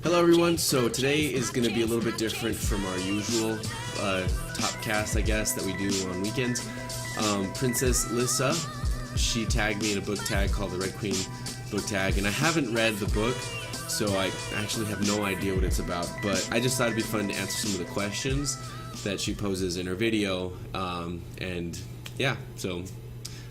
Hello everyone, so today is going to be a little bit different from our usual top cast, I guess, that we do on weekends. Princess Lyssa, she tagged me in a book tag called the Red Queen book tag, and I haven't read the book, so I actually have no idea what it's about, but I just thought it'd be fun to answer some of the questions that she poses in her video, and yeah, so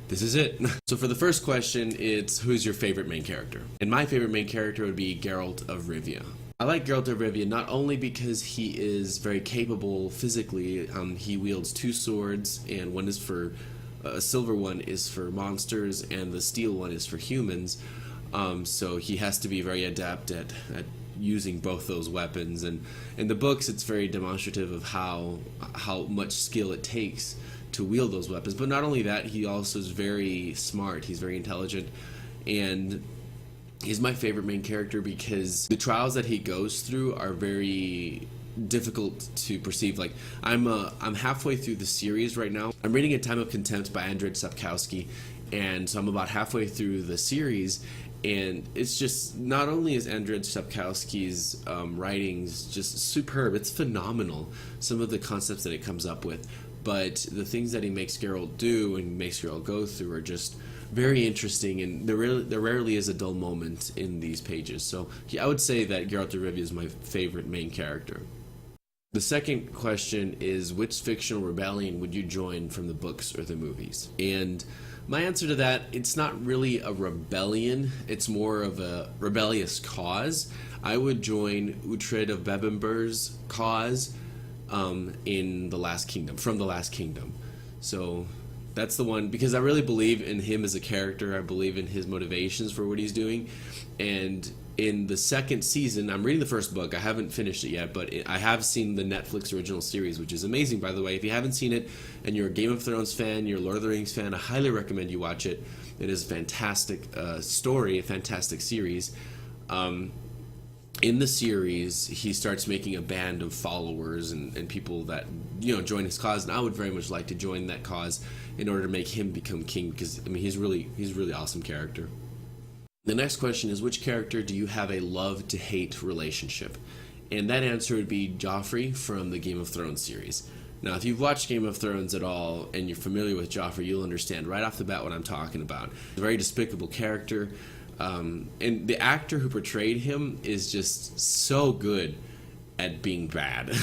this is it. So for the first question, it's who's your favorite main character? And my favorite main character would be Geralt of Rivia. I like Geralt of Rivia not only because he is very capable physically. He wields two swords, and one is for a silver one is for monsters, and the steel one is for humans. So he has to be very adept at using both those weapons. And in the books, it's very demonstrative of how much skill it takes to wield those weapons. But not only that, he also is very smart. He's very intelligent, and he's my favorite main character because the trials that he goes through are very difficult to perceive. Like, I'm halfway through the series right now. I'm reading A Time of Contempt by Andrzej Sapkowski, and so I'm about halfway through the series, and it's just, not only is Andrzej Sapkowski's writings just superb, it's phenomenal, some of the concepts that it comes up with, but the things that he makes Geralt do and makes Geralt go through are just very interesting, and there rarely is a dull moment in these pages. So yeah, I would say that Geralt of Rivia is my favorite main character. The second question is, which fictional rebellion would you join from the books or the movies? And my answer to that, it's not really a rebellion, it's more of a rebellious cause. I would join Uhtred of Bebbanburg's cause in The Last Kingdom, from The Last Kingdom. So that's the one, because I really believe in him as a character. I believe in his motivations for what he's doing. And in the second season, I'm reading the first book. I haven't finished it yet, but I have seen the Netflix original series, which is amazing, by the way. If you haven't seen it and you're a Game of Thrones fan, you're a Lord of the Rings fan, I highly recommend you watch it. It is a fantastic story, a fantastic series. In the series, he starts making a band of followers and people that, join his cause, and I would very much like to join that cause in order to make him become king, because he's a really awesome character. The next question is, which character do you have a love to hate relationship? And that answer would be Joffrey from the Game of Thrones series. Now, if you've watched Game of Thrones at all and you're familiar with Joffrey, you'll understand right off the bat what I'm talking about. He's a very despicable character. And the actor who portrayed him is just so good at being bad.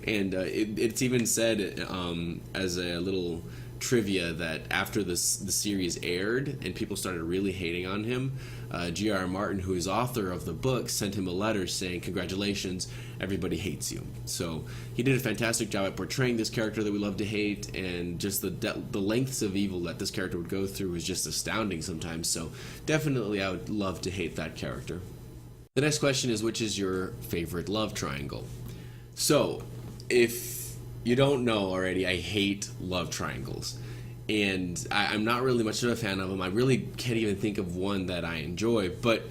And it's even said as a little trivia that after the series aired and people started really hating on him, G.R. Martin, who is author of the book, sent him a letter saying, "Congratulations, everybody hates you." So he did a fantastic job at portraying this character that we love to hate, and just the lengths of evil that this character would go through was just astounding sometimes. So definitely I would love to hate that character. The next question is, which is your favorite love triangle? So if you don't know already, I hate love triangles, and I'm not really much of a fan of them. I really can't even think of one that I enjoy, but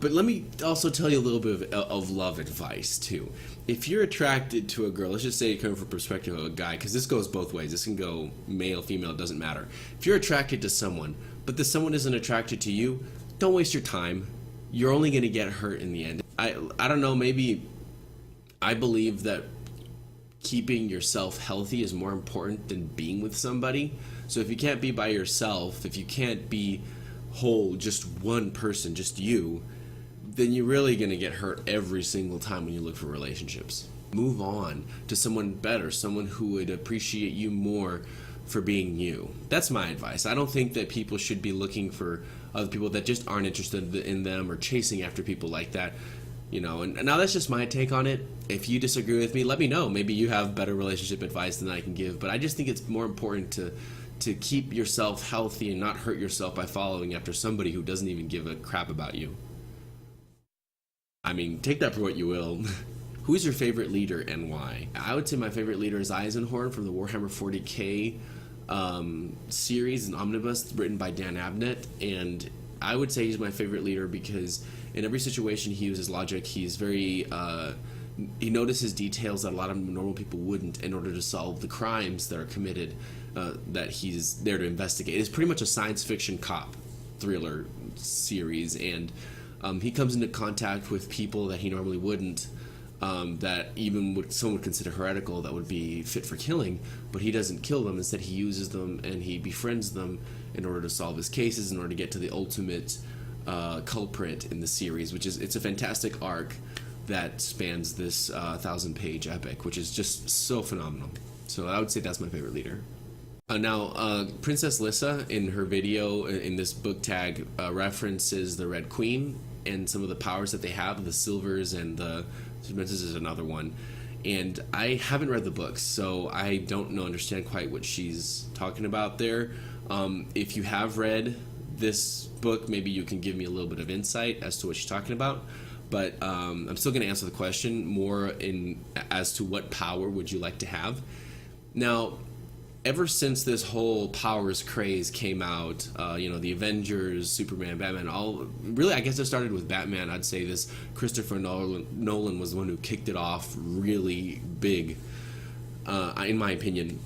let me also tell you a little bit of love advice too. If you're attracted to a girl, let's just say you come from the perspective of a guy, because this goes both ways. This can go male, female, it doesn't matter. If you're attracted to someone, but this someone isn't attracted to you, don't waste your time. You're only going to get hurt in the end. I don't know, maybe I believe that keeping yourself healthy is more important than being with somebody. So if you can't be by yourself, if you can't be whole, just one person, just you, then you're really going to get hurt every single time when you look for relationships. Move on to someone better, someone who would appreciate you more for being you. That's my advice. I don't think that people should be looking for other people that just aren't interested in them, or chasing after people like that. And now that's just my take on it. If you disagree with me, let me know. Maybe you have better relationship advice than I can give, but I just think it's more important to keep yourself healthy and not hurt yourself by following after somebody who doesn't even give a crap about you. Take that for what you will. Who's your favorite leader and why? I would say my favorite leader is Eisenhorn from the Warhammer 40k series, an omnibus written by Dan Abnett, and I would say he's my favorite leader because in every situation he uses logic. He's very he notices details that a lot of normal people wouldn't in order to solve the crimes that are committed, that he's there to investigate. It's pretty much a science fiction cop thriller series, and He comes into contact with people that he normally wouldn't, that even someone would consider heretical, that would be fit for killing, but he doesn't kill them. Instead, he uses them and he befriends them in order to solve his cases, in order to get to the ultimate culprit in the series, it's a fantastic arc that spans this 1,000-page epic, which is just so phenomenal. So I would say that's my favorite leader. Now, Princess Lyssa, in her video in this book tag, references the Red Queen and some of the powers that they have, the Silvers and the Princess is another one. And I haven't read the books, so I don't understand quite what she's talking about there. If you have read this book, maybe you can give me a little bit of insight as to what she's talking about. But I'm still going to answer the question more as to what power would you like to have. Now, ever since this whole powers craze came out, the Avengers, Superman, Batman, I guess it started with Batman. I'd say this Christopher Nolan was the one who kicked it off really big, in my opinion.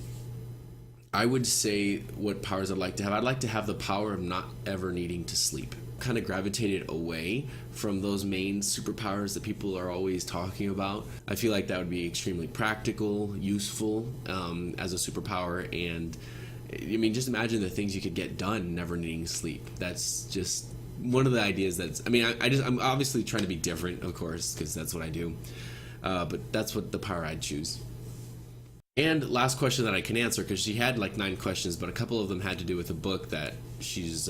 I would say what powers I'd like to have. I'd like to have the power of not ever needing to sleep. Kind of gravitated away from those main superpowers that people are always talking about. I feel like that would be extremely practical, useful as a superpower, and I mean, just imagine the things you could get done never needing sleep. That's just one of the ideas I'm obviously trying to be different, of course, because that's what I do, but that's what the power I'd choose. And last question that I can answer, because she had like 9 questions, but a couple of them had to do with a book that she's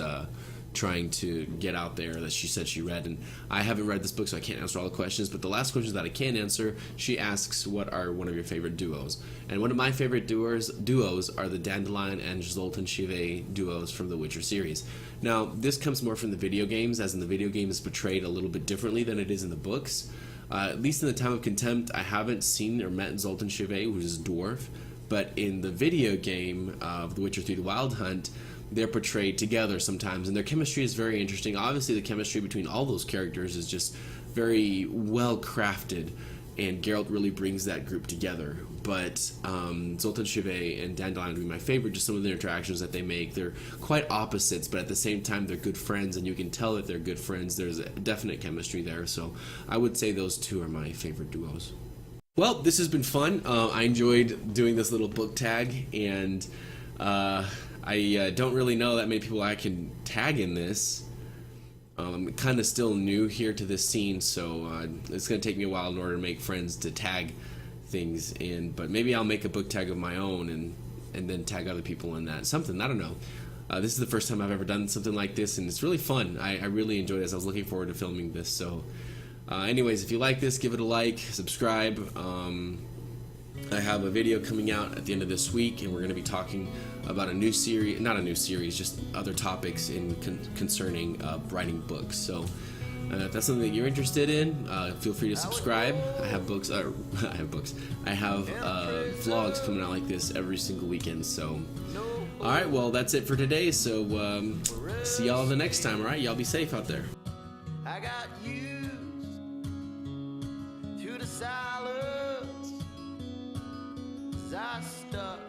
trying to get out there that she said she read, and I haven't read this book, so I can't answer all the questions. But the last questions that I can answer, she asks, what are one of your favorite duos? And one of my favorite duos are the Dandelion and Zoltan Chivay duos from the Witcher series. Now, this comes more from the video games, as in the video game is portrayed a little bit differently than it is in the books. At least in the Time of Contempt, I haven't seen or met Zoltan Chivay, who is a dwarf, but in the video game of The Witcher 3: The Wild Hunt, they're portrayed together sometimes, and their chemistry is very interesting. Obviously, the chemistry between all those characters is just very well crafted, and Geralt really brings that group together. But Zoltan Chivay and Dandelion would be my favorite, just some of the interactions that they make. They're quite opposites, but at the same time, they're good friends, and you can tell that they're good friends. There's a definite chemistry there, so I would say those two are my favorite duos. Well, this has been fun. I enjoyed doing this little book tag, and I don't really know that many people I can tag in this. I'm kind of still new here to this scene, so it's going to take me a while in order to make friends to tag things in, but maybe I'll make a book tag of my own and then tag other people in that. Something, I don't know. This is the first time I've ever done something like this, and it's really fun. I really enjoyed this. I was looking forward to filming this, so anyways, if you like this, give it a like, subscribe. I have a video coming out at the end of this week, and we're going to be talking about a new series, not a new series, just other topics concerning writing books. So if that's something that you're interested in, feel free to subscribe. I have books. I have vlogs coming out like this every single weekend. So, all right, well, that's it for today. So see y'all the next time. All right, y'all be safe out there. I got used to the silence. I stuck